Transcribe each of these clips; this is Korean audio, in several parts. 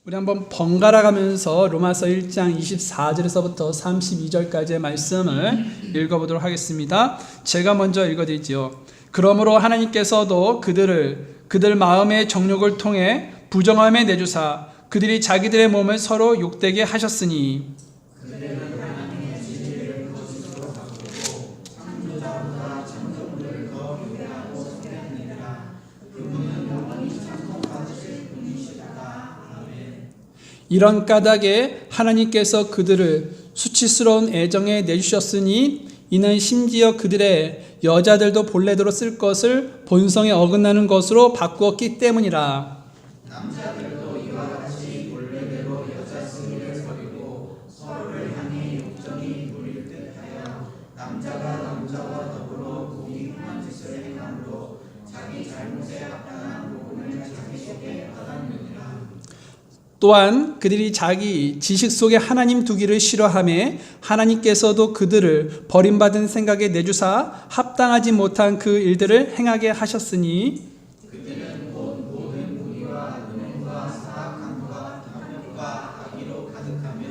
우리 한번 번갈아 가면서 로마서 1장 24절에서부터 32절까지의 말씀을 읽어보도록 하겠습니다. 제가 먼저 읽어드리지요. 그러므로 하나님께서도 그들 마음의 정욕을 통해 부정함에 내주사 그들이 자기들의 몸을 서로 욕되게 하셨으니 이런 까닭에 하나님께서 그들을 수치스러운 애정에 내주셨으니 이는 심지어 그들의 여자들도 본래대로 쓸 것을 본성에 어긋나는 것으로 바꾸었기 때문이라. 남자들도 이와 같이 본래대로 여자 쓰기를 버리고 서로를 향해 욕정이 누릴 듯하여 남자가 남자와 더불어 고기 흉한 짓을 행함으로 자기 잘못에 합당한 복음을 자기 속에 받았느니라. 또한 그들이 자기 지식 속에 하나님 두기를 싫어하며 하나님께서도 그들을 버림받은 생각에 내주사 합당하지 못한 그 일들을 행하게 하셨으니 그들은 곧 모든 무리와 음행과 사악함과 탐욕과 악의로 가득하며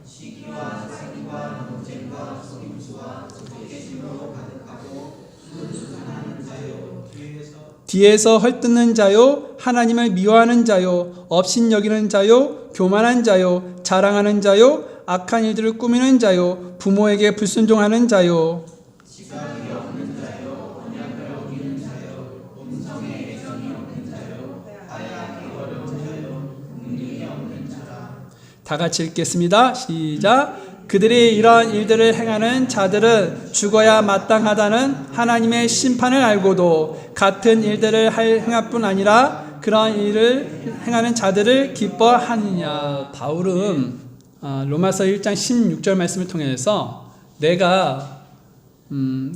시기와 사기와 논쟁과 속임수와 속이심으로 가득하고 수준하는 자요 뒤에서 헐뜯는 자요 하나님을 미워하는 자요 업신여기는 자요 교만한 자요 자랑하는 자요 악한 일들을 꾸미는 자요 부모에게 불순종하는 자요 지각이 없는 자요 언약을 어기는 자요 음성에 애정이 없는 자요 화해하기 어려운 자요 능력이 없는 자라. 다 같이 읽겠습니다. 시작. 그들이 이러한 일들을 행하는 자들은 죽어야 마땅하다는 하나님의 심판을 알고도 같은 일들을 행할 뿐 아니라 그러한 일을 행하는 자들을 기뻐하느냐. 바울은 로마서 1장 16절 말씀을 통해서 내가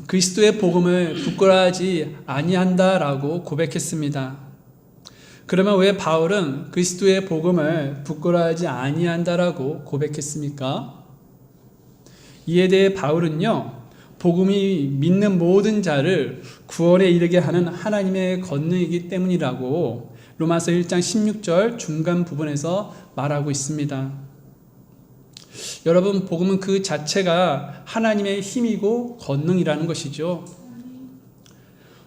그리스도의 복음을 부끄러워하지 아니한다라고 고백했습니다. 그러면 왜 바울은 그리스도의 복음을 부끄러워하지 아니한다라고 고백했습니까? 이에 대해 바울은요, 복음이 믿는 모든 자를 구원에 이르게 하는 하나님의 권능이기 때문이라고 로마서 1장 16절 중간 부분에서 말하고 있습니다. 여러분, 복음은 그 자체가 하나님의 힘이고 권능이라는 것이죠.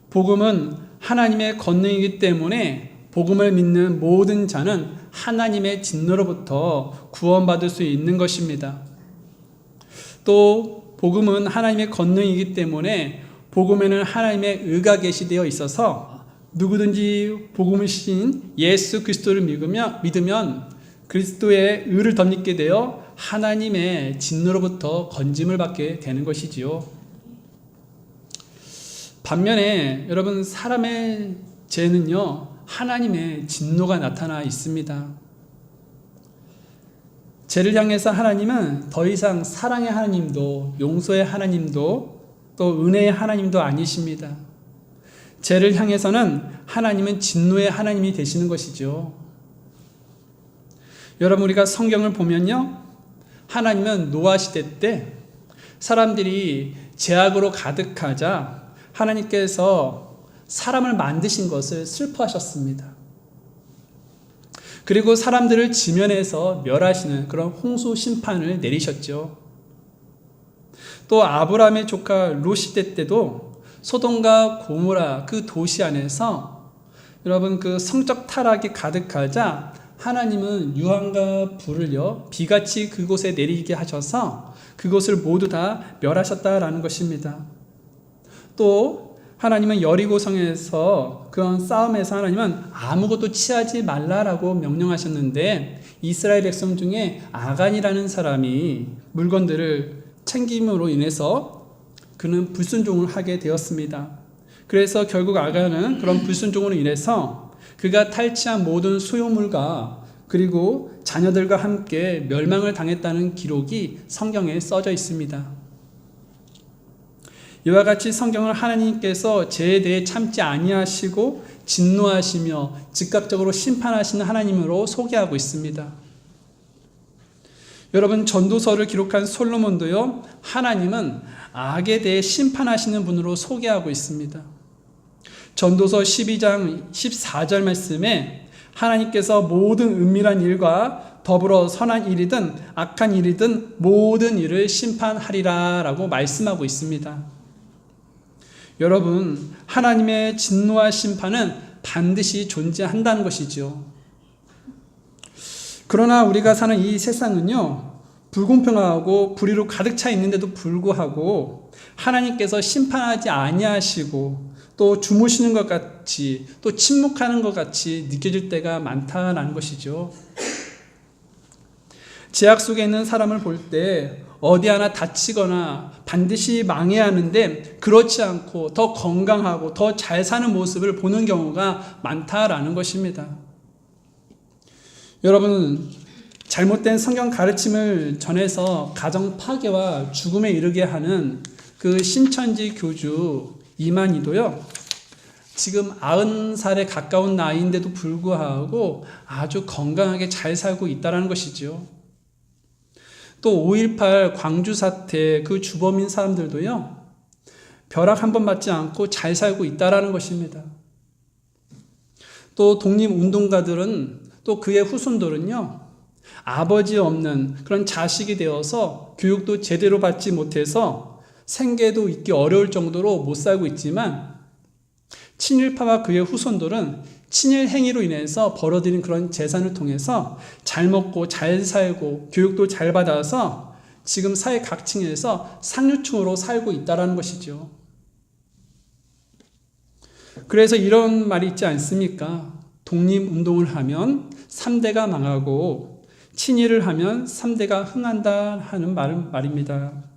복음은 하나님의 권능이기 때문에 복음을 믿는 모든 자는 하나님의 진노로부터 구원받을 수 있는 것입니다. 또 복음은 하나님의 권능이기 때문에 복음에는 하나님의 의가 계시되어 있어서 누구든지 복음을 신 예수 그리스도를 믿으면 그리스도의 의를 덧입게 되어 하나님의 진노로부터 건짐을 받게 되는 것이지요. 반면에 여러분, 사람의 죄는요, 하나님의 진노가 나타나 있습니다. 죄를 향해서 하나님은 더 이상 사랑의 하나님도 용서의 하나님도 또 은혜의 하나님도 아니십니다. 죄를 향해서는 하나님은 진노의 하나님이 되시는 것이죠. 여러분, 우리가 성경을 보면요, 하나님은 노아 시대 때 사람들이 죄악으로 가득하자 하나님께서 사람을 만드신 것을 슬퍼하셨습니다. 그리고 사람들을 지면에서 멸하시는 그런 홍수 심판을 내리셨죠. 또 아브라함의 조카 롯 시대 때도 소돔과 고모라 그 도시 안에서 여러분 그 성적 타락이 가득하자 하나님은 유황과 불을요 비같이 그곳에 내리게 하셔서 그곳을 모두 다 멸하셨다라는 것입니다. 또 하나님은 여리고성에서 그런 싸움에서 하나님은 아무것도 취하지 말라라고 명령하셨는데 이스라엘 백성 중에 아간이라는 사람이 물건들을 챙김으로 인해서 그는 불순종을 하게 되었습니다. 그래서 결국 아간은 그런 불순종으로 인해서 그가 탈취한 모든 소유물과 그리고 자녀들과 함께 멸망을 당했다는 기록이 성경에 써져 있습니다. 이와 같이 성경을 하나님께서 죄에 대해 참지 아니하시고 진노하시며 즉각적으로 심판하시는 하나님으로 소개하고 있습니다. 여러분, 전도서를 기록한 솔로몬도요, 하나님은 악에 대해 심판하시는 분으로 소개하고 있습니다. 전도서 12장 14절 말씀에 하나님께서 모든 은밀한 일과 더불어 선한 일이든 악한 일이든 모든 일을 심판하리라 라고 말씀하고 있습니다. 여러분, 하나님의 진노와 심판은 반드시 존재한다는 것이죠. 그러나 우리가 사는 이 세상은요, 불공평하고 불의로 가득 차 있는데도 불구하고 하나님께서 심판하지 아니하시고 또 주무시는 것 같이 또 침묵하는 것 같이 느껴질 때가 많다라는 것이죠. 제약 속에 있는 사람을 볼 때 어디 하나 다치거나 반드시 망해야 하는데 그렇지 않고 더 건강하고 더 잘 사는 모습을 보는 경우가 많다라는 것입니다. 여러분, 잘못된 성경 가르침을 전해서 가정 파괴와 죽음에 이르게 하는 그 신천지 교주 이만희도요, 지금 90살에 가까운 나이인데도 불구하고 아주 건강하게 잘 살고 있다는 것이죠. 또 5.18 광주 사태 그 주범인 사람들도요, 벼락 한 번 맞지 않고 잘 살고 있다는 것입니다. 또 독립운동가들은 또 그의 후손들은요, 아버지 없는 그런 자식이 되어서 교육도 제대로 받지 못해서 생계도 있기 어려울 정도로 못 살고 있지만 친일파와 그의 후손들은 친일 행위로 인해서 벌어들인 그런 재산을 통해서 잘 먹고 잘 살고 교육도 잘 받아서 지금 사회 각층에서 상류층으로 살고 있다는 것이죠. 그래서 이런 말이 있지 않습니까? 독립운동을 하면 3대가 망하고 친일을 하면 3대가 흥한다 하는 말입니다.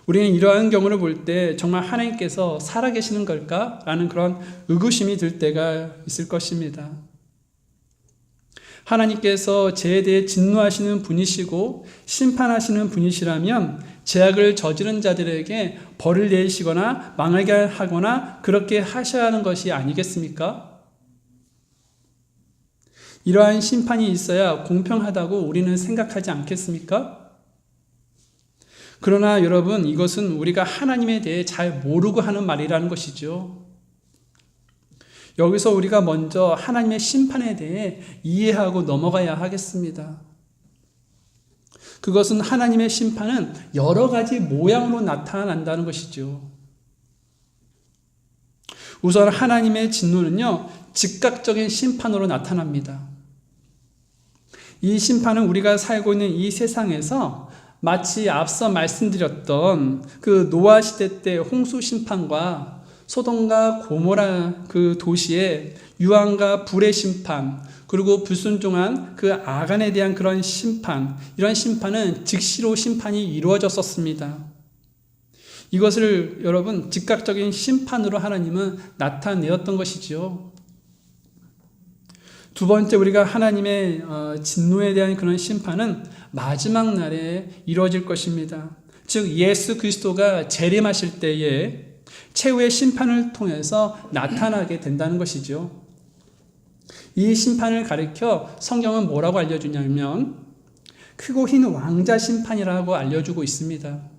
우리는 이러한 경우를 볼 때 정말 하나님께서 살아계시는 걸까라는 그런 의구심이 들 때가 있을 것입니다. 하나님께서 죄에 대해 진노하시는 분이시고 심판하시는 분이시라면 죄악을 저지른 자들에게 벌을 내리시거나 망하게 하거나 그렇게 하셔야 하는 것이 아니겠습니까? 이러한 심판이 있어야 공평하다고 우리는 생각하지 않겠습니까? 그러나 여러분, 이것은 우리가 하나님에 대해 잘 모르고 하는 말이라는 것이죠. 여기서 우리가 먼저 하나님의 심판에 대해 이해하고 넘어가야 하겠습니다. 그것은 하나님의 심판은 여러 가지 모양으로 나타난다는 것이죠. 우선 하나님의 진노는요, 즉각적인 심판으로 나타납니다. 이 심판은 우리가 살고 있는 이 세상에서 마치 앞서 말씀드렸던 그 노아 시대 때 홍수 심판과 소돔과 고모라 그 도시의 유황과 불의 심판, 그리고 불순종한 그 아간에 대한 그런 심판, 이런 심판은 즉시로 심판이 이루어졌었습니다. 이것을 여러분 즉각적인 심판으로 하나님은 나타내었던 것이죠. 두 번째, 우리가 하나님의 진노에 대한 그런 심판은 마지막 날에 이루어질 것입니다. 즉 예수 그리스도가 재림하실 때에 최후의 심판을 통해서 나타나게 된다는 것이죠. 이 심판을 가리켜 성경은 뭐라고 알려주냐면 크고 흰 왕자 심판이라고 알려주고 있습니다.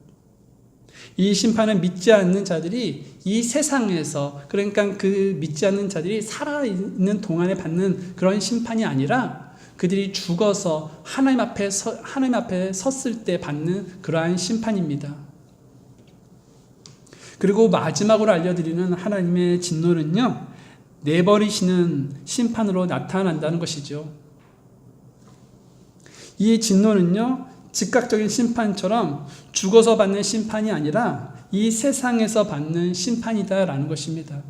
이 심판은 믿지 않는 자들이 이 세상에서, 그러니까 그 믿지 않는 자들이 살아있는 동안에 받는 그런 심판이 아니라 그들이 죽어서 하나님 앞에 섰을 때 받는 그러한 심판입니다. 그리고 마지막으로 알려드리는 하나님의 진노는요, 내버리시는 심판으로 나타난다는 것이죠. 이 진노는요, 즉각적인 심판처럼 죽어서 받는 심판이 아니라 이 세상에서 받는 심판이다라는 것입니다.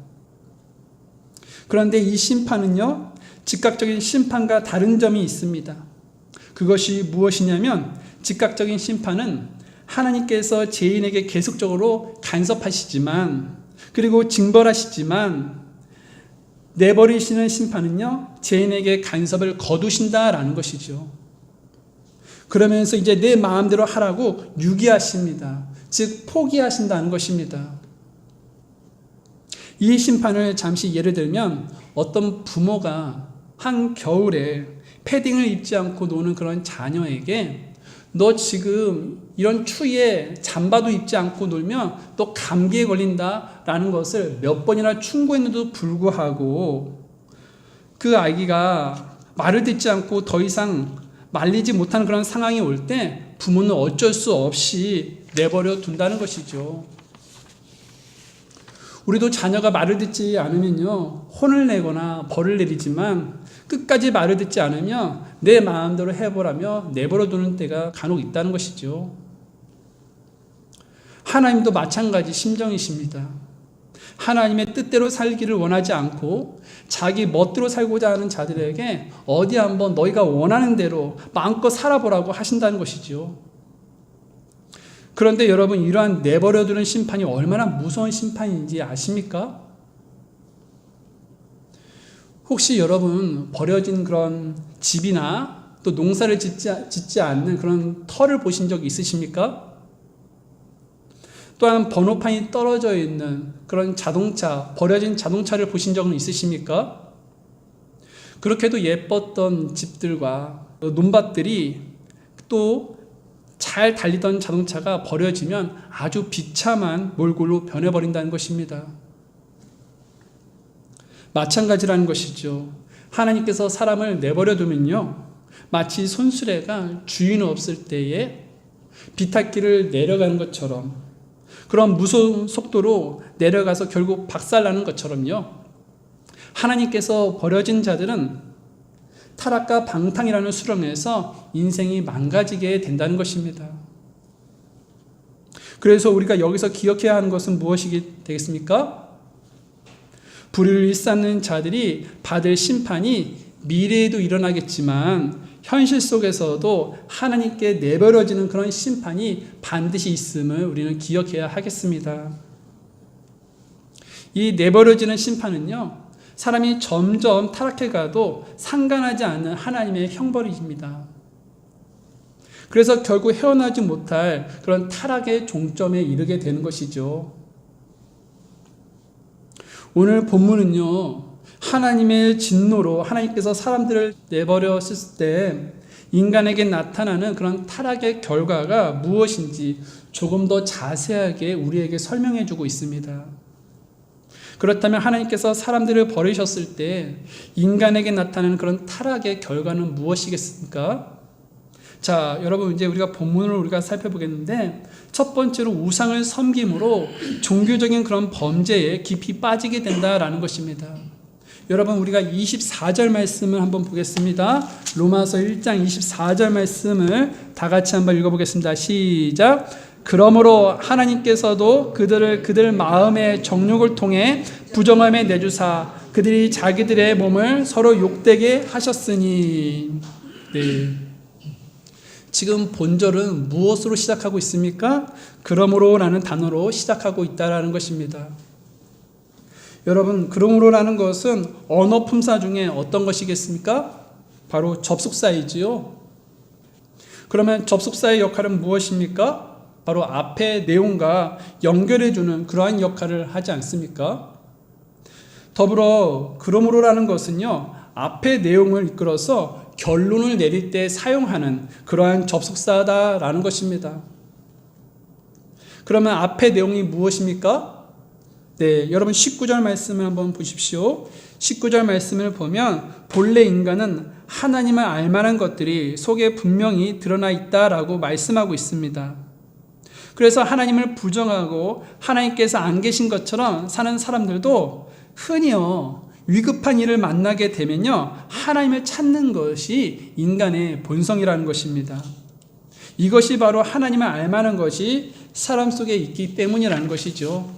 그런데 이 심판은요, 즉각적인 심판과 다른 점이 있습니다. 그것이 무엇이냐면 즉각적인 심판은 하나님께서 죄인에게 계속적으로 간섭하시지만, 그리고 징벌하시지만, 내버리시는 심판은요, 죄인에게 간섭을 거두신다라는 것이죠. 그러면서 이제 내 마음대로 하라고 유기하십니다. 즉 포기하신다는 것입니다. 이 심판을 잠시 예를 들면 어떤 부모가 한겨울에 패딩을 입지 않고 노는 그런 자녀에게 너 지금 이런 추위에 잠바도 입지 않고 놀면 또 감기에 걸린다라는 것을 몇 번이나 충고했는데도 불구하고 그 아기가 말을 듣지 않고 더 이상 말리지 못하는 그런 상황이 올 때 부모는 어쩔 수 없이 내버려 둔다는 것이죠. 우리도 자녀가 말을 듣지 않으면요, 혼을 내거나 벌을 내리지만 끝까지 말을 듣지 않으면 내 마음대로 해보라며 내버려 두는 때가 간혹 있다는 것이죠. 하나님도 마찬가지 심정이십니다. 하나님의 뜻대로 살기를 원하지 않고 자기 멋대로 살고자 하는 자들에게 어디 한번 너희가 원하는 대로 마음껏 살아보라고 하신다는 것이죠. 그런데 여러분, 이러한 내버려두는 심판이 얼마나 무서운 심판인지 아십니까? 혹시 여러분 버려진 그런 집이나 또 농사를 짓지 않는 그런 터를 보신 적 있으십니까? 또한 번호판이 떨어져 있는 그런 자동차, 버려진 자동차를 보신 적은 있으십니까? 그렇게도 예뻤던 집들과 논밭들이 또 잘 달리던 자동차가 버려지면 아주 비참한 몰골로 변해버린다는 것입니다. 마찬가지라는 것이죠. 하나님께서 사람을 내버려두면요, 마치 손수레가 주인 없을 때에 비탈길을 내려가는 것처럼, 그런 무서운 속도로 내려가서 결국 박살나는 것처럼요, 하나님께서 버려진 자들은 타락과 방탕이라는 수렁에서 인생이 망가지게 된다는 것입니다. 그래서 우리가 여기서 기억해야 하는 것은 무엇이 되겠습니까? 불의를 일삼는 자들이 받을 심판이 미래에도 일어나겠지만 현실 속에서도 하나님께 내버려지는 그런 심판이 반드시 있음을 우리는 기억해야 하겠습니다. 이 내버려지는 심판은요, 사람이 점점 타락해가도 상관하지 않는 하나님의 형벌입니다. 그래서 결국 헤어나지 못할 그런 타락의 종점에 이르게 되는 것이죠. 오늘 본문은요, 하나님의 진노로 하나님께서 사람들을 내버렸을 때 인간에게 나타나는 그런 타락의 결과가 무엇인지 조금 더 자세하게 우리에게 설명해 주고 있습니다. 그렇다면 하나님께서 사람들을 버리셨을 때 인간에게 나타나는 그런 타락의 결과는 무엇이겠습니까? 자, 여러분, 이제 우리가 본문을 우리가 살펴보겠는데, 첫 번째로 우상을 섬김으로 종교적인 그런 범죄에 깊이 빠지게 된다라는 것입니다. 여러분, 우리가 24절 말씀을 한번 보겠습니다. 로마서 1장 24절 말씀을 다 같이 한번 읽어보겠습니다. 시작. 그러므로 하나님께서도 그들 마음의 정욕을 통해 부정함에 내주사 그들이 자기들의 몸을 서로 욕되게 하셨으니. 네. 지금 본절은 무엇으로 시작하고 있습니까? 그러므로라는 단어로 시작하고 있다라는 것입니다. 여러분, 그러므로라는 것은 언어 품사 중에 어떤 것이겠습니까? 바로 접속사이지요. 그러면 접속사의 역할은 무엇입니까? 바로 앞의 내용과 연결해주는 그러한 역할을 하지 않습니까? 더불어 그러므로라는 것은요, 앞의 내용을 이끌어서 결론을 내릴 때 사용하는 그러한 접속사다라는 것입니다. 그러면 앞의 내용이 무엇입니까? 네, 여러분 19절 말씀을 한번 보십시오. 19절 말씀을 보면 본래 인간은 하나님을 알만한 것들이 속에 분명히 드러나 있다라고 말씀하고 있습니다. 그래서 하나님을 부정하고 하나님께서 안 계신 것처럼 사는 사람들도 흔히요, 위급한 일을 만나게 되면요, 하나님을 찾는 것이 인간의 본성이라는 것입니다. 이것이 바로 하나님을 알만한 것이 사람 속에 있기 때문이라는 것이죠.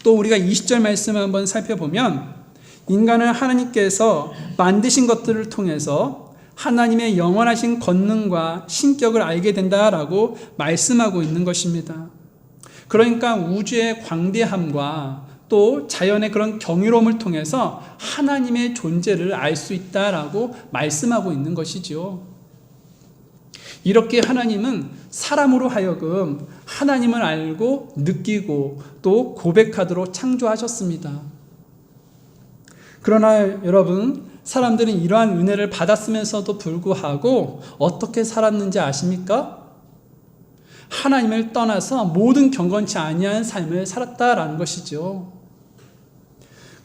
또 우리가 20절 말씀을 한번 살펴보면 인간은 하나님께서 만드신 것들을 통해서 하나님의 영원하신 권능과 신격을 알게 된다라고 말씀하고 있는 것입니다. 그러니까 우주의 광대함과 또 자연의 그런 경이로움을 통해서 하나님의 존재를 알 수 있다라고 말씀하고 있는 것이죠. 이렇게 하나님은 사람으로 하여금 하나님을 알고 느끼고 또 고백하도록 창조하셨습니다. 그러나 여러분, 사람들은 이러한 은혜를 받았으면서도 불구하고 어떻게 살았는지 아십니까? 하나님을 떠나서 모든 경건치 아니한 삶을 살았다라는 것이죠.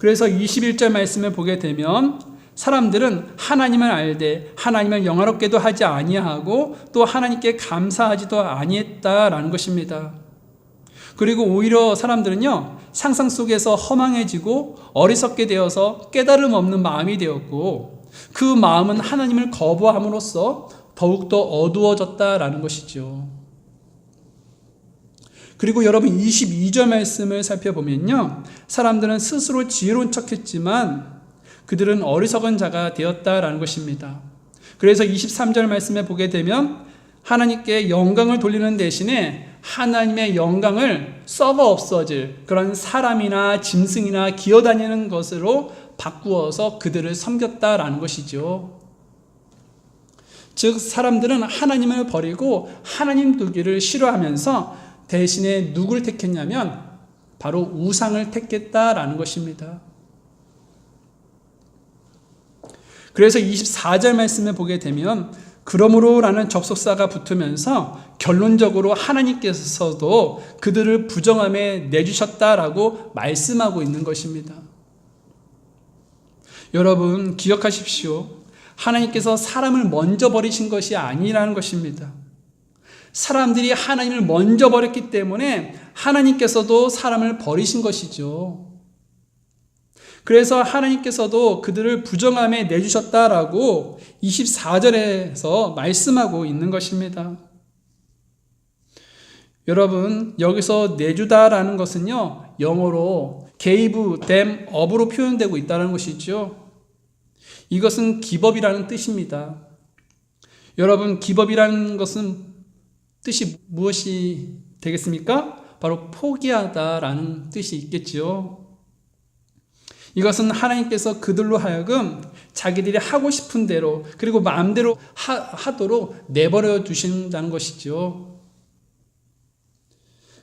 그래서 21절 말씀을 보게 되면 사람들은 하나님을 알되 하나님을 영화롭게도 하지 아니하고 또 하나님께 감사하지도 아니했다라는 것입니다. 그리고 오히려 사람들은요, 상상 속에서 허망해지고 어리석게 되어서 깨달음 없는 마음이 되었고, 그 마음은 하나님을 거부함으로써 더욱더 어두워졌다라는 것이죠. 그리고 여러분 22절 말씀을 살펴보면요, 사람들은 스스로 지혜로운 척했지만 그들은 어리석은 자가 되었다라는 것입니다. 그래서 23절 말씀에 보게 되면 하나님께 영광을 돌리는 대신에 하나님의 영광을 썩어 없어질 그런 사람이나 짐승이나 기어다니는 것으로 바꾸어서 그들을 섬겼다라는 것이죠. 즉 사람들은 하나님을 버리고 하나님 두기를 싫어하면서 대신에 누구를 택했냐면 바로 우상을 택했다라는 것입니다. 그래서 24절 말씀을 보게 되면 그러므로 라는 접속사가 붙으면서 결론적으로 하나님께서도 그들을 부정함에 내주셨다라고 말씀하고 있는 것입니다. 여러분 기억하십시오. 하나님께서 사람을 먼저 버리신 것이 아니라는 것입니다. 사람들이 하나님을 먼저 버렸기 때문에 하나님께서도 사람을 버리신 것이죠. 그래서 하나님께서도 그들을 부정함에 내주셨다라고 24절에서 말씀하고 있는 것입니다. 여러분 여기서 내주다라는 것은요, 영어로 gave them up으로 표현되고 있다는 것이죠. 이것은 기법이라는 뜻입니다. 여러분 기법이라는 것은 뜻이 무엇이 되겠습니까? 바로 포기하다라는 뜻이 있겠지요. 이것은 하나님께서 그들로 하여금 자기들이 하고 싶은 대로 그리고 마음대로 하도록 내버려 두신다는 것이죠.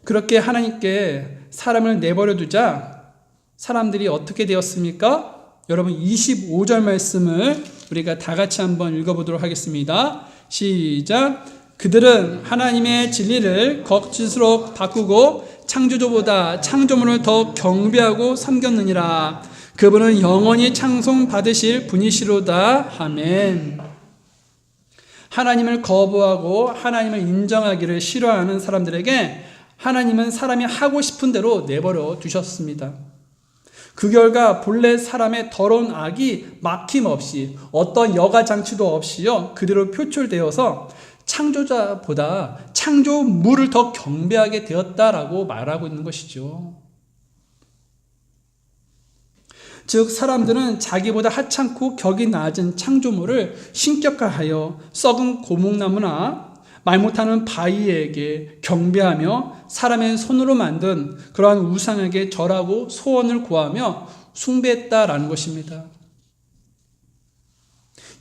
그렇게 하나님께 사람을 내버려 두자 사람들이 어떻게 되었습니까? 여러분 25절 말씀을 우리가 다 같이 한번 읽어보도록 하겠습니다. 시작. 그들은 하나님의 진리를 거짓으로 바꾸고 창조주보다 창조물을 더 경배하고 섬겼느니라. 그분은 영원히 찬송 받으실 분이시로다. 아멘. 하나님을 거부하고 하나님을 인정하기를 싫어하는 사람들에게 하나님은 사람이 하고 싶은 대로 내버려 두셨습니다. 그 결과 본래 사람의 더러운 악이 막힘없이 어떤 여가 장치도 없이요 그대로 표출되어서 창조자보다 창조물을 더 경배하게 되었다라고 말하고 있는 것이죠. 즉 사람들은 자기보다 하찮고 격이 낮은 창조물을 신격화하여 썩은 고목나무나 말 못하는 바위에게 경배하며 사람의 손으로 만든 그러한 우상에게 절하고 소원을 구하며 숭배했다라는 것입니다.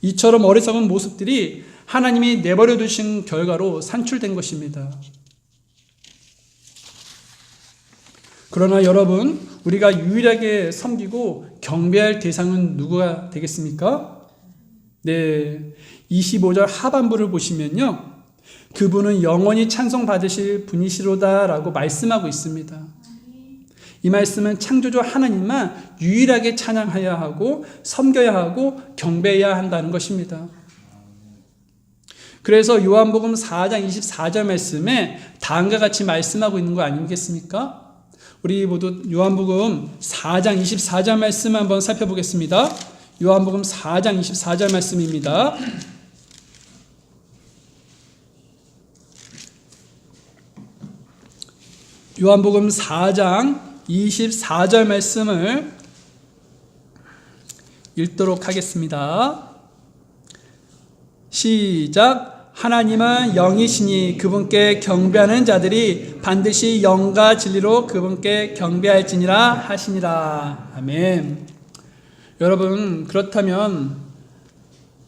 이처럼 어리석은 모습들이 하나님이 내버려 두신 결과로 산출된 것입니다. 그러나 여러분, 우리가 유일하게 섬기고 경배할 대상은 누구가 되겠습니까? 네, 25절 하반부를 보시면요, 그분은 영원히 찬송받으실 분이시로다 라고 말씀하고 있습니다. 이 말씀은 창조주 하나님만 유일하게 찬양해야 하고 섬겨야 하고 경배해야 한다는 것입니다. 그래서 요한복음 4장 24절 말씀에 다음과 같이 말씀하고 있는 거 아니겠습니까? 우리 모두 요한복음 4장 24절 말씀 한번 살펴보겠습니다. 요한복음 4장 24절 말씀입니다. 요한복음 4장 24절 말씀을 읽도록 하겠습니다. 시작. 하나님은 영이시니 그분께 경배하는 자들이 반드시 영과 진리로 그분께 경배할지니라 하시니라. 아멘. 여러분, 그렇다면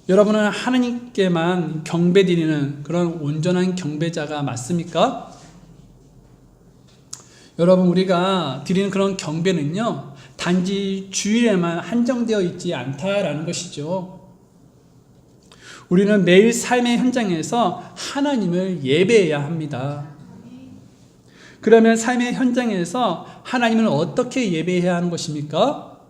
여러분은 하나님께만 경배드리는 그런 온전한 경배자가 맞습니까? 여러분, 우리가 드리는 그런 경배는요, 단지 주일에만 한정되어 있지 않다라는 것이죠. 우리는 매일 삶의 현장에서 하나님을 예배해야 합니다. 그러면 삶의 현장에서 하나님을 어떻게 예배해야 하는 것입니까?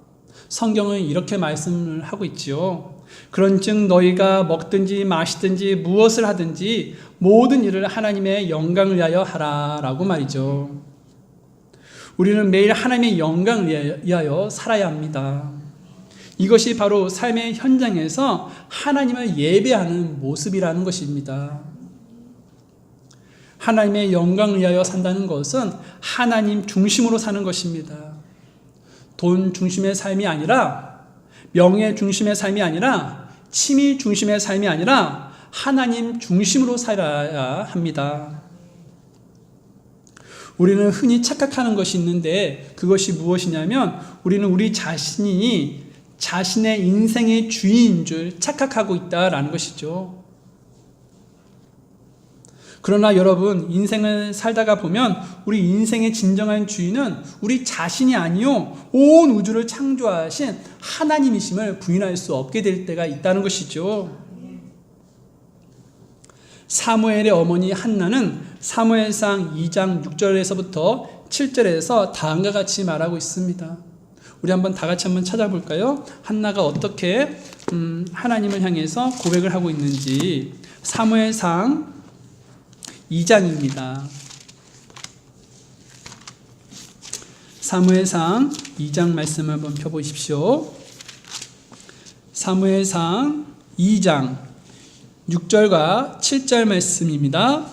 성경은 이렇게 말씀을 하고 있지요. 그런즉 너희가 먹든지 마시든지 무엇을 하든지 모든 일을 하나님의 영광을 위하여 하라라고 말이죠. 우리는 매일 하나님의 영광을 위하여 살아야 합니다. 이것이 바로 삶의 현장에서 하나님을 예배하는 모습이라는 것입니다. 하나님의 영광을 위하여 산다는 것은 하나님 중심으로 사는 것입니다. 돈 중심의 삶이 아니라, 명예 중심의 삶이 아니라, 취미 중심의 삶이 아니라 하나님 중심으로 살아야 합니다. 우리는 흔히 착각하는 것이 있는데 그것이 무엇이냐면 우리는 우리 자신이 자신의 인생의 주인인 줄 착각하고 있다라는 것이죠. 그러나 여러분, 인생을 살다가 보면 우리 인생의 진정한 주인은 우리 자신이 아니요 온 우주를 창조하신 하나님이심을 부인할 수 없게 될 때가 있다는 것이죠. 사무엘의 어머니 한나는 사무엘상 2장 6절에서부터 7절에서 다음과 같이 말하고 있습니다. 우리 한번 다 같이 한번 찾아볼까요? 한나가 어떻게 하나님을 향해서 고백을 하고 있는지. 사무엘상 2장입니다. 사무엘상 2장 말씀 한번 펴보십시오. 사무엘상 2장 6절과 7절 말씀입니다.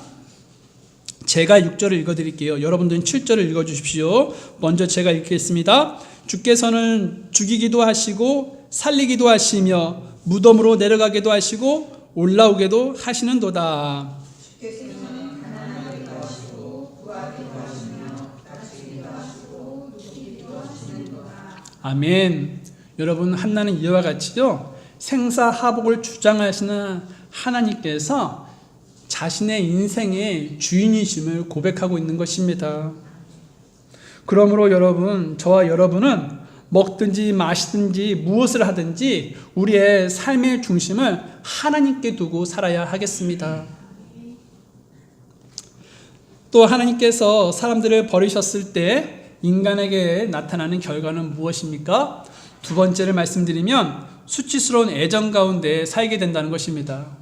제가 6절을 읽어드릴게요. 여러분들은 7절을 읽어주십시오. 먼저 제가 읽겠습니다. 주께서는 죽이기도 하시고 살리기도 하시며 무덤으로 내려가기도 하시고 올라오게도 하시는도다. 주께서는 가난하기도 하시고 구하기도 하시며 다치기도 하시고 누기기도 하시는도다. 아멘. 여러분, 한나는 이와 같이요 생사하복을 주장하시는 하나님께서 자신의 인생의 주인이심을 고백하고 있는 것입니다. 그러므로 여러분, 저와 여러분은 먹든지 마시든지 무엇을 하든지 우리의 삶의 중심을 하나님께 두고 살아야 하겠습니다. 또 하나님께서 사람들을 버리셨을 때 인간에게 나타나는 결과는 무엇입니까? 두 번째를 말씀드리면 수치스러운 애정 가운데 살게 된다는 것입니다.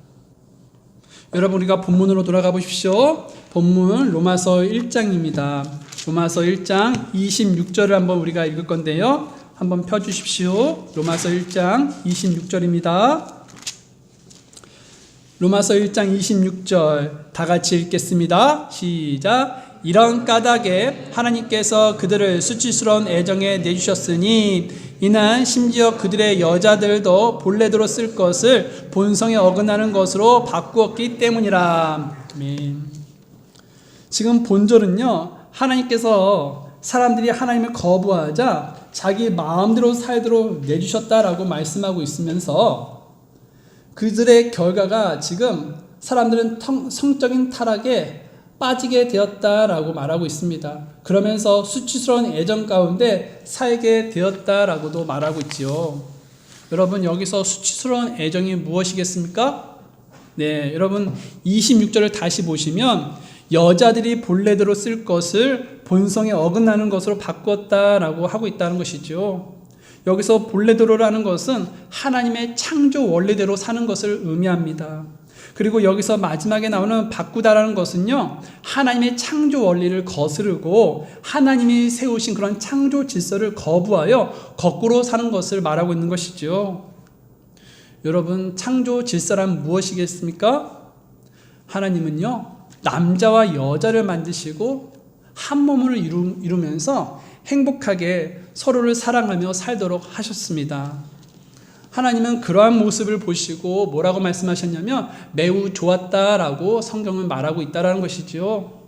여러분, 우리가 본문으로 돌아가 보십시오. 본문 로마서 1장입니다. 로마서 1장 26절을 한번 우리가 읽을 건데요. 한번 펴주십시오. 로마서 1장 26절입니다. 로마서 1장 26절 다 같이 읽겠습니다. 시작. 이런 까닭에 하나님께서 그들을 수치스러운 애정에 내주셨으니 이는 심지어 그들의 여자들도 본래대로 쓸 것을 본성에 어긋나는 것으로 바꾸었기 때문이라. 아멘. 지금 본절은요, 하나님께서 사람들이 하나님을 거부하자 자기 마음대로 살도록 내주셨다라고 말씀하고 있으면서 그들의 결과가 지금 사람들은 성적인 타락에 빠지게 되었다라고 말하고 있습니다. 그러면서 수치스러운 애정 가운데 살게 되었다라고도 말하고 있지요. 여러분, 여기서 수치스러운 애정이 무엇이겠습니까? 네, 여러분 26절을 다시 보시면 여자들이 본래대로 쓸 것을 본성에 어긋나는 것으로 바꿨다라고 하고 있다는 것이죠. 여기서 본래대로라는 것은 하나님의 창조 원리대로 사는 것을 의미합니다. 그리고 여기서 마지막에 나오는 바꾸다라는 것은요, 하나님의 창조 원리를 거스르고 하나님이 세우신 그런 창조 질서를 거부하여 거꾸로 사는 것을 말하고 있는 것이죠. 여러분, 창조 질서란 무엇이겠습니까? 하나님은요, 남자와 여자를 만드시고 한 몸을 이루면서 행복하게 서로를 사랑하며 살도록 하셨습니다. 하나님은 그러한 모습을 보시고 뭐라고 말씀하셨냐면 매우 좋았다라고 성경은 말하고 있다라는 것이죠.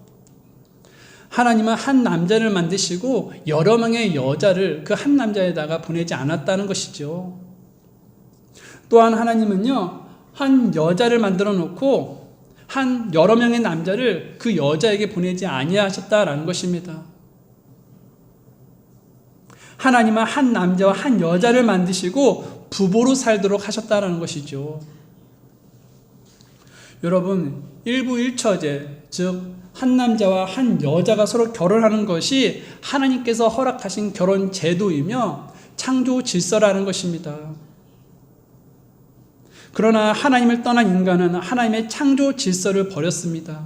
하나님은 한 남자를 만드시고 여러 명의 여자를 그 한 남자에다가 보내지 않았다는 것이죠. 또한 하나님은요, 한 여자를 만들어 놓고 한 여러 명의 남자를 그 여자에게 보내지 아니하셨다라는 것입니다. 하나님은 한 남자와 한 여자를 만드시고 부부로 살도록 하셨다라는 것이죠. 여러분, 일부일처제, 즉 한 남자와 한 여자가 서로 결혼하는 것이 하나님께서 허락하신 결혼 제도이며 창조 질서라는 것입니다. 그러나 하나님을 떠난 인간은 하나님의 창조 질서를 버렸습니다.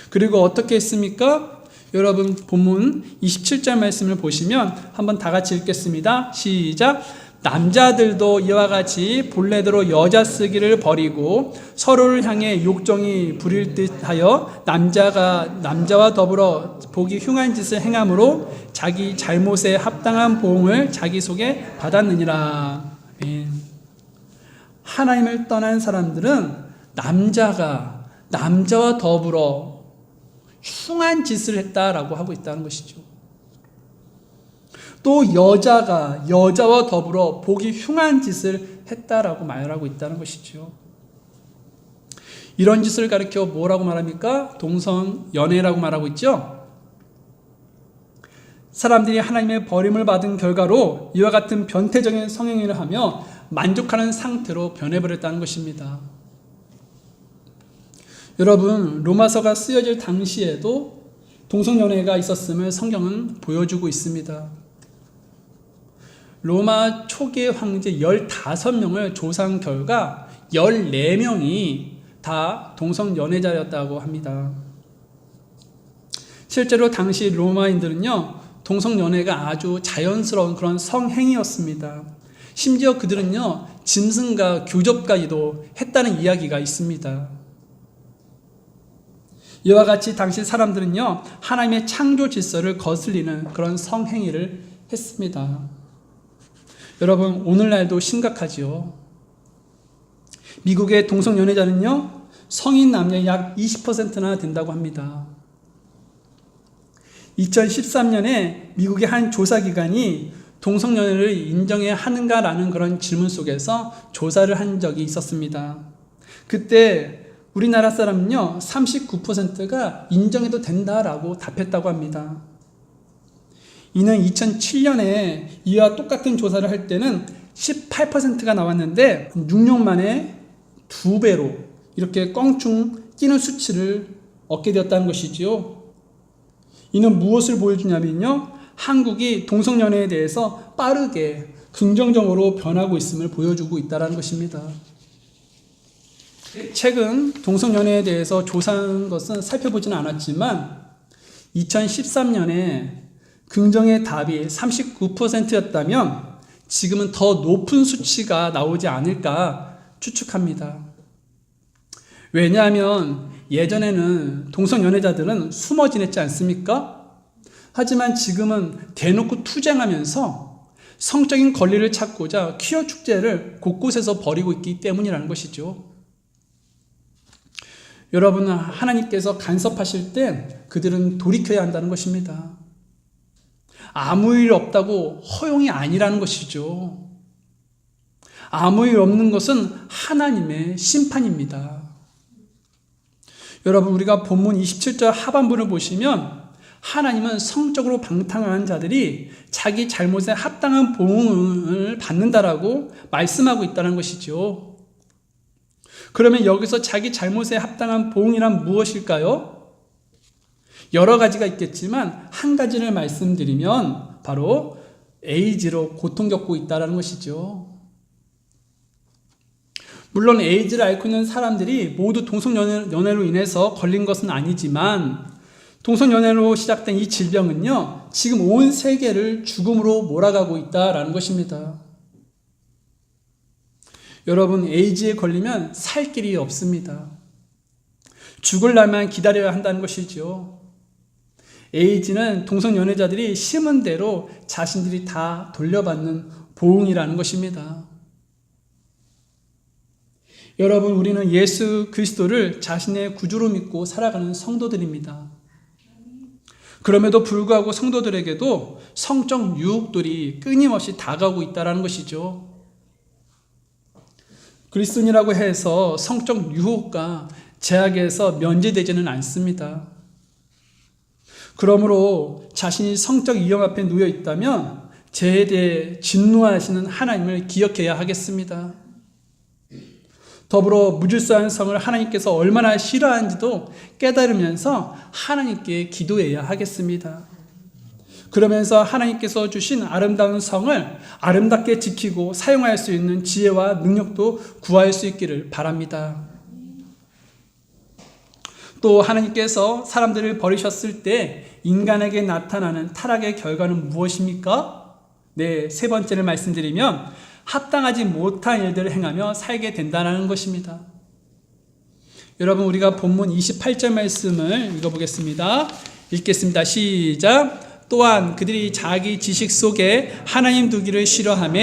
그리고 어떻게 했습니까? 여러분 본문 27절 말씀을 보시면 한번 다 같이 읽겠습니다. 시작. 남자들도 이와 같이 본래대로 여자 쓰기를 버리고 서로를 향해 욕정이 부릴 듯하여 남자와 더불어 보기 흉한 짓을 행함으로 자기 잘못에 합당한 보응을 자기 속에 받았느니라. 아멘. 하나님을 떠난 사람들은 남자와 더불어 흉한 짓을 했다라고 하고 있다는 것이죠. 또 여자와 더불어 보기 흉한 짓을 했다라고 말하고 있다는 것이죠. 이런 짓을 가리켜 뭐라고 말합니까? 동성연애라고 말하고 있죠. 사람들이 하나님의 버림을 받은 결과로 이와 같은 변태적인 성행위를 하며 만족하는 상태로 변해버렸다는 것입니다. 여러분, 로마서가 쓰여질 당시에도 동성연애가 있었음을 성경은 보여주고 있습니다. 로마 초기의 황제 15명을 조사한 결과 14명이 다 동성연애자였다고 합니다. 실제로 당시 로마인들은요, 동성연애가 아주 자연스러운 그런 성행위였습니다. 심지어 그들은요, 짐승과 교접까지도 했다는 이야기가 있습니다. 이와 같이 당시 사람들은요, 하나님의 창조 질서를 거슬리는 그런 성행위를 했습니다. 여러분, 오늘날도 심각하지요. 미국의 동성연애자는요, 성인 남녀의 약 20%나 된다고 합니다. 2013년에 미국의 한 조사기관이 동성연애를 인정해야 하는가라는 그런 질문 속에서 조사를 한 적이 있었습니다. 그때 우리나라 사람은요, 39%가 인정해도 된다라고 답했다고 합니다. 이는 2007년에 이와 똑같은 조사를 할 때는 18%가 나왔는데 6년 만에 2배로 이렇게 껑충 뛰는 수치를 얻게 되었다는 것이지요. 이는 무엇을 보여주냐면요, 한국이 동성연애에 대해서 빠르게 긍정적으로 변하고 있음을 보여주고 있다는 것입니다. 최근 동성연애에 대해서 조사한 것은 살펴보지는 않았지만 2013년에 긍정의 답이 39%였다면 지금은 더 높은 수치가 나오지 않을까 추측합니다. 왜냐하면 예전에는 동성연애자들은 숨어 지냈지 않습니까? 하지만 지금은 대놓고 투쟁하면서 성적인 권리를 찾고자 퀴어 축제를 곳곳에서 벌이고 있기 때문이라는 것이죠. 여러분, 하나님께서 간섭하실 때 그들은 돌이켜야 한다는 것입니다. 아무 일 없다고 허용이 아니라는 것이죠. 아무 일 없는 것은 하나님의 심판입니다. 여러분, 우리가 본문 27절 하반부를 보시면 하나님은 성적으로 방탕한 자들이 자기 잘못에 합당한 보응을 받는다라고 말씀하고 있다는 것이죠. 그러면 여기서 자기 잘못에 합당한 보응이란 무엇일까요? 여러 가지가 있겠지만 한 가지를 말씀드리면 바로 에이즈로 고통 겪고 있다는 것이죠. 물론 에이즈를 앓고 있는 사람들이 모두 동성연애로 인해서 걸린 것은 아니지만 동성연애로 시작된 이 질병은요, 지금 온 세계를 죽음으로 몰아가고 있다는 것입니다. 여러분, 에이즈에 걸리면 살 길이 없습니다. 죽을 날만 기다려야 한다는 것이죠. 에이즈는 동성연애자들이 심은 대로 자신들이 다 돌려받는 보응이라는 것입니다. 여러분, 우리는 예수 그리스도를 자신의 구주로 믿고 살아가는 성도들입니다. 그럼에도 불구하고 성도들에게도 성적 유혹들이 끊임없이 다가오고 있다는 것이죠. 그리스도인이라고 해서 성적 유혹과 제약에서 면제되지는 않습니다. 그러므로 자신이 성적 위험 앞에 놓여 있다면 죄에 대해 진노하시는 하나님을 기억해야 하겠습니다. 더불어 무질서한 성을 하나님께서 얼마나 싫어하는지도 깨달으면서 하나님께 기도해야 하겠습니다. 그러면서 하나님께서 주신 아름다운 성을 아름답게 지키고 사용할 수 있는 지혜와 능력도 구할 수 있기를 바랍니다. 또 하나님께서 사람들을 버리셨을 때 인간에게 나타나는 타락의 결과는 무엇입니까? 네, 세 번째를 말씀드리면 합당하지 못한 일들을 행하며 살게 된다는 것입니다. 여러분, 우리가 본문 28절 말씀을 읽어보겠습니다. 읽겠습니다. 시작. 또한 그들이 자기 지식 속에 하나님 두기를 싫어하며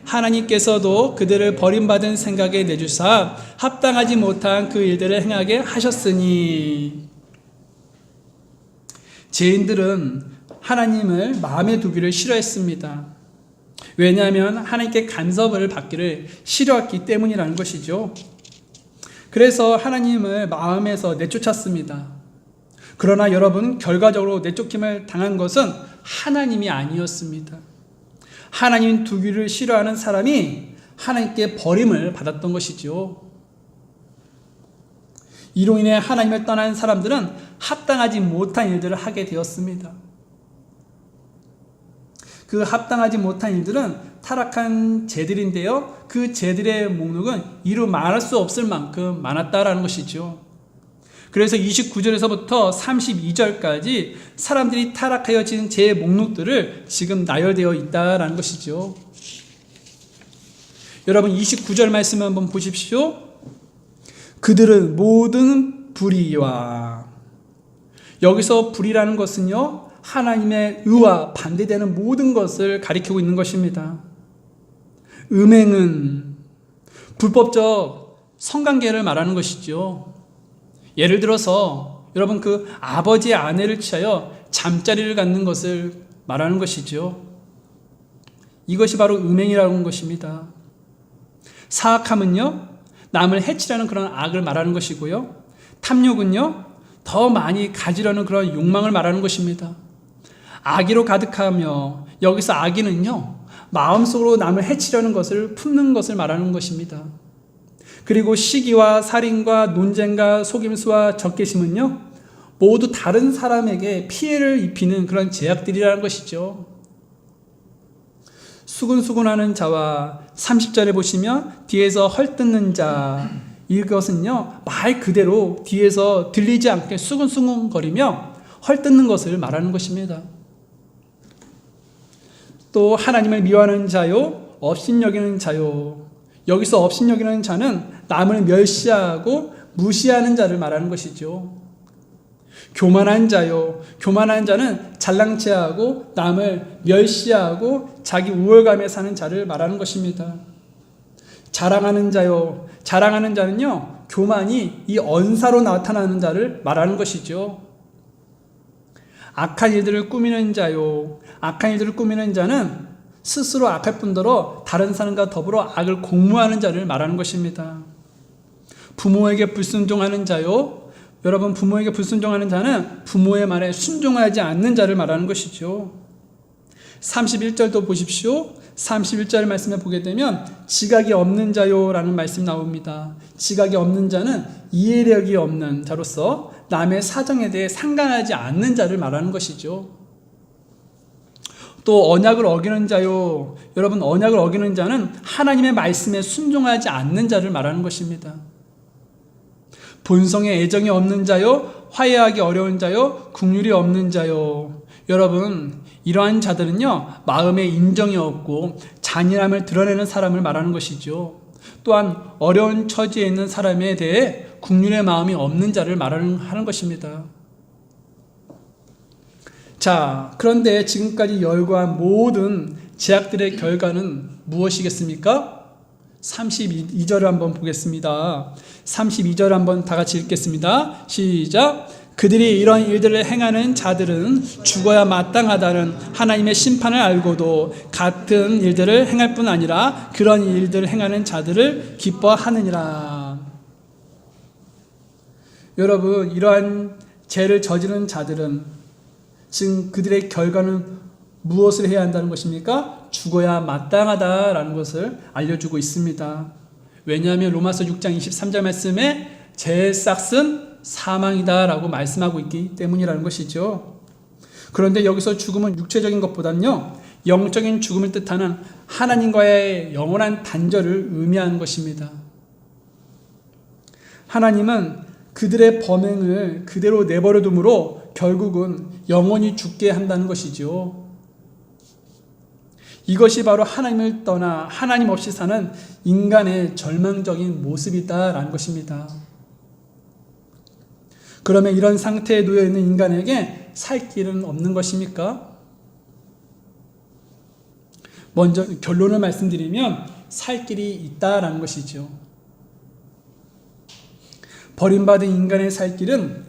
하나님께서도 그들을 버림받은 생각에 내주사 합당하지 못한 그 일들을 행하게 하셨으니. 죄인들은 하나님을 마음에 두기를 싫어했습니다. 왜냐하면 하나님께 간섭을 받기를 싫어했기 때문이라는 것이죠. 그래서 하나님을 마음에서 내쫓았습니다. 그러나 여러분, 결과적으로 내쫓김을 당한 것은 하나님이 아니었습니다. 하나님 두기를 싫어하는 사람이 하나님께 버림을 받았던 것이죠. 이로 인해 하나님을 떠난 사람들은 합당하지 못한 일들을 하게 되었습니다. 그 합당하지 못한 일들은 타락한 죄들인데요, 그 죄들의 목록은 이루 말할 수 없을 만큼 많았다라는 것이죠. 그래서 29절에서부터 32절까지 사람들이 타락하여 지은 죄의 목록들을 지금 나열되어 있다라는 것이죠. 여러분, 29절 말씀 한번 보십시오. 그들은 모든 불의와, 여기서 불의라는 것은요, 하나님의 의와 반대되는 모든 것을 가리키고 있는 것입니다. 음행은 불법적 성관계를 말하는 것이죠. 예를 들어서 여러분, 그 아버지의 아내를 취하여 잠자리를 갖는 것을 말하는 것이죠. 이것이 바로 음행이라는 것입니다. 사악함은요, 남을 해치려는 그런 악을 말하는 것이고요. 탐욕은요, 더 많이 가지려는 그런 욕망을 말하는 것입니다. 악의로 가득하며, 여기서 악의는요, 마음속으로 남을 해치려는 것을 품는 것을 말하는 것입니다. 그리고 시기와 살인과 논쟁과 속임수와 적개심은요, 모두 다른 사람에게 피해를 입히는 그런 제약들이라는 것이죠. 수근수근하는 자와 30절에 보시면 뒤에서 헐뜯는 자, 이것은요, 말 그대로 뒤에서 들리지 않게 수근수근거리며 헐뜯는 것을 말하는 것입니다. 또 하나님을 미워하는 자요, 업신여기는 자요. 여기서 업신여기는 자는 남을 멸시하고 무시하는 자를 말하는 것이죠. 교만한 자요, 교만한 자는 잘난체하고 남을 멸시하고 자기 우월감에 사는 자를 말하는 것입니다. 자랑하는 자요, 자랑하는 자는요, 교만이 이 언사로 나타나는 자를 말하는 것이죠. 악한 일들을 꾸미는 자요, 악한 일들을 꾸미는 자는 스스로 악할 뿐더러 다른 사람과 더불어 악을 공모하는 자를 말하는 것입니다. 부모에게 불순종하는 자요, 여러분, 부모에게 불순종하는 자는 부모의 말에 순종하지 않는 자를 말하는 것이죠. 31절도 보십시오. 31절 말씀에 보게 되면 지각이 없는 자요라는 말씀이 나옵니다. 지각이 없는 자는 이해력이 없는 자로서 남의 사정에 대해 상관하지 않는 자를 말하는 것이죠. 또 언약을 어기는 자요, 여러분, 언약을 어기는 자는 하나님의 말씀에 순종하지 않는 자를 말하는 것입니다. 본성에 애정이 없는 자요, 화해하기 어려운 자요, 긍휼이 없는 자요. 여러분, 이러한 자들은요, 마음에 인정이 없고 잔인함을 드러내는 사람을 말하는 것이죠. 또한 어려운 처지에 있는 사람에 대해 긍휼의 마음이 없는 자를 말하는 것입니다. 자, 그런데 지금까지 열거한 모든 제약들의 결과는 무엇이겠습니까? 32절을 한번 보겠습니다. 32절 한번 다 같이 읽겠습니다. 시작. 그들이 이런 일들을 행하는 자들은 죽어야 마땅하다는 하나님의 심판을 알고도 같은 일들을 행할 뿐 아니라 그런 일들을 행하는 자들을 기뻐하느니라. 여러분, 이러한 죄를 저지른 자들은 지금 그들의 결과는 무엇을 해야 한다는 것입니까? 죽어야 마땅하다라는 것을 알려주고 있습니다. 왜냐하면 로마서 6장 23절 말씀에 죄의 싹은 사망이다라고 말씀하고 있기 때문이라는 것이죠. 그런데 여기서 죽음은 육체적인 것보다는요, 영적인 죽음을 뜻하는 하나님과의 영원한 단절을 의미하는 것입니다. 하나님은 그들의 범행을 그대로 내버려 둠으로 결국은 영원히 죽게 한다는 것이죠. 이것이 바로 하나님을 떠나 하나님 없이 사는 인간의 절망적인 모습이다라는 것입니다. 그러면 이런 상태에 놓여 있는 인간에게 살 길은 없는 것입니까? 먼저 결론을 말씀드리면 살 길이 있다라는 것이죠. 버림받은 인간의 살 길은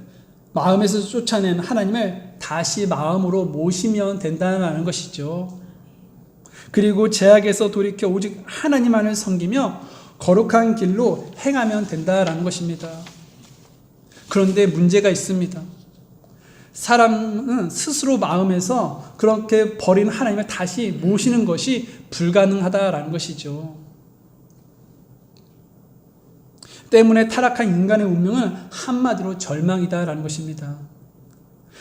마음에서 쫓아낸 하나님을 다시 마음으로 모시면 된다는 것이죠. 그리고 죄악에서 돌이켜 오직 하나님만을 섬기며 거룩한 길로 행하면 된다라는 것입니다. 그런데 문제가 있습니다. 사람은 스스로 마음에서 그렇게 버린 하나님을 다시 모시는 것이 불가능하다라는 것이죠. 때문에 타락한 인간의 운명은 한마디로 절망이다라는 것입니다.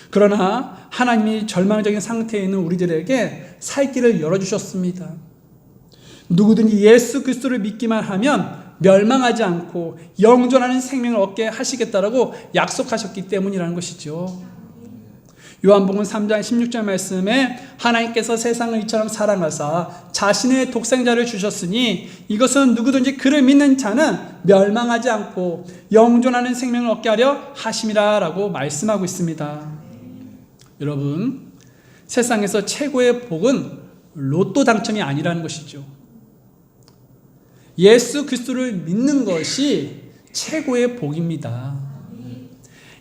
그러나 하나님이 절망적인 상태에 있는 우리들에게 살 길을 열어주셨습니다. 누구든지 예수 그리스도를 믿기만 하면 멸망하지 않고 영존하는 생명을 얻게 하시겠다라고 약속하셨기 때문이라는 것이죠. 요한복음 3장 16절 말씀에 하나님께서 세상을 이처럼 사랑하사 자신의 독생자를 주셨으니 이것은 누구든지 그를 믿는 자는 멸망하지 않고 영존하는 생명을 얻게 하려 하심이라 라고 말씀하고 있습니다. 여러분, 세상에서 최고의 복은 로또 당첨이 아니라는 것이죠. 예수 그리스도를 믿는 것이 최고의 복입니다.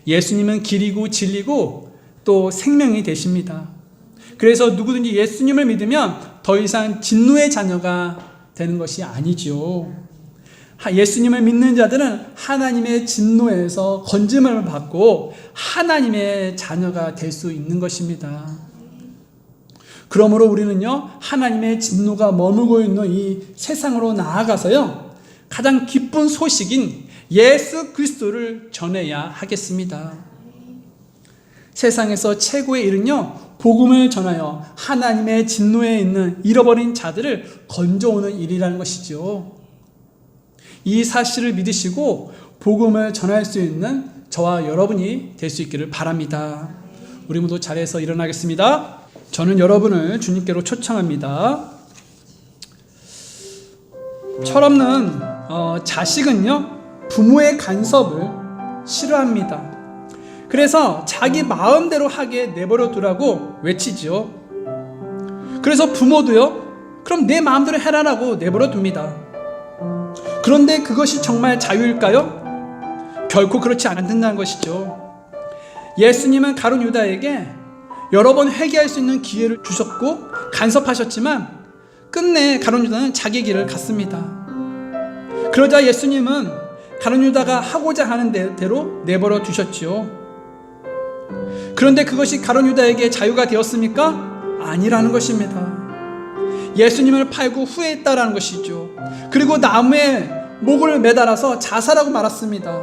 예수님은 길이고 진리고 또 생명이 되십니다. 그래서 누구든지 예수님을 믿으면 더 이상 진노의 자녀가 되는 것이 아니죠. 예수님을 믿는 자들은 하나님의 진노에서 건짐을 받고 하나님의 자녀가 될 수 있는 것입니다. 그러므로 우리는요, 하나님의 진노가 머물고 있는 이 세상으로 나아가서요, 가장 기쁜 소식인 예수 그리스도를 전해야 하겠습니다. 세상에서 최고의 일은요, 복음을 전하여 하나님의 진노에 있는 잃어버린 자들을 건져오는 일이라는 것이죠. 이 사실을 믿으시고 복음을 전할 수 있는 저와 여러분이 될 수 있기를 바랍니다. 우리 모두 자리에서 일어나겠습니다. 저는 여러분을 주님께로 초청합니다. 철없는 자식은요, 부모의 간섭을 싫어합니다. 그래서 자기 마음대로 하게 내버려 두라고 외치죠. 그래서 부모도요, 그럼 내 마음대로 해라라고 내버려 둡니다. 그런데 그것이 정말 자유일까요? 결코 그렇지 않는다는 것이죠. 예수님은 가룟 유다에게 여러 번 회개할 수 있는 기회를 주셨고 간섭하셨지만 끝내 가룟 유다는 자기 길을 갔습니다. 그러자 예수님은 가룟 유다가 하고자 하는 대로 내버려 두셨지요. 그런데 그것이 가룟 유다에게 자유가 되었습니까? 아니라는 것입니다. 예수님을 팔고 후회했다라는 것이죠. 그리고 나무에 목을 매달아서 자살하고 말았습니다.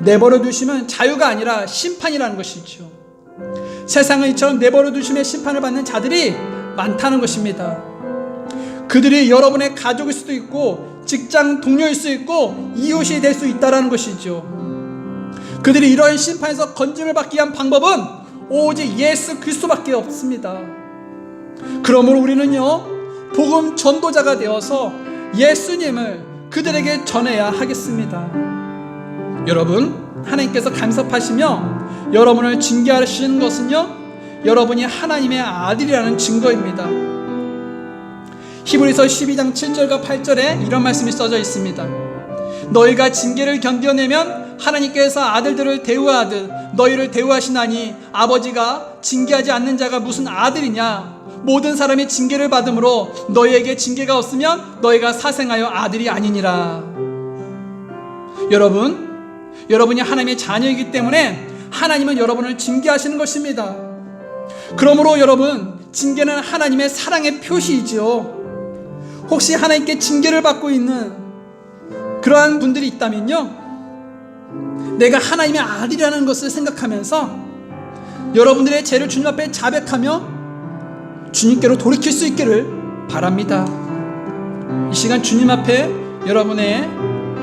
내버려 두시면 자유가 아니라 심판이라는 것이죠. 세상을 이처럼 내버려 두심의 심판을 받는 자들이 많다는 것입니다. 그들이 여러분의 가족일 수도 있고 직장 동료일 수 있고 이웃이 될 수 있다는 것이죠. 그들이 이러한 심판에서 건짐을 받기 위한 방법은 오직 예수 그리스도밖에 없습니다. 그러므로 우리는요, 복음 전도자가 되어서 예수님을 그들에게 전해야 하겠습니다. 여러분, 하나님께서 간섭하시며 여러분을 징계하시는 것은요, 여러분이 하나님의 아들이라는 증거입니다. 히브리서 12장 7절과 8절에 이런 말씀이 써져 있습니다. 너희가 징계를 견뎌내면 하나님께서 아들들을 대우하듯 너희를 대우하시나니 아버지가 징계하지 않는 자가 무슨 아들이냐? 모든 사람이 징계를 받음으로 너희에게 징계가 없으면 너희가 사생하여 아들이 아니니라. 여러분이 하나님의 자녀이기 때문에 하나님은 여러분을 징계하시는 것입니다. 그러므로 여러분, 징계는 하나님의 사랑의 표시이지요. 혹시 하나님께 징계를 받고 있는 그러한 분들이 있다면요, 내가 하나님의 아들이라는 것을 생각하면서 여러분들의 죄를 주님 앞에 자백하며 주님께로 돌이킬 수 있기를 바랍니다. 이 시간 주님 앞에 여러분의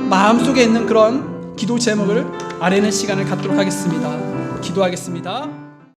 마음속에 있는 그런 기도 제목을 아뢰는 시간을 갖도록 하겠습니다. 기도하겠습니다.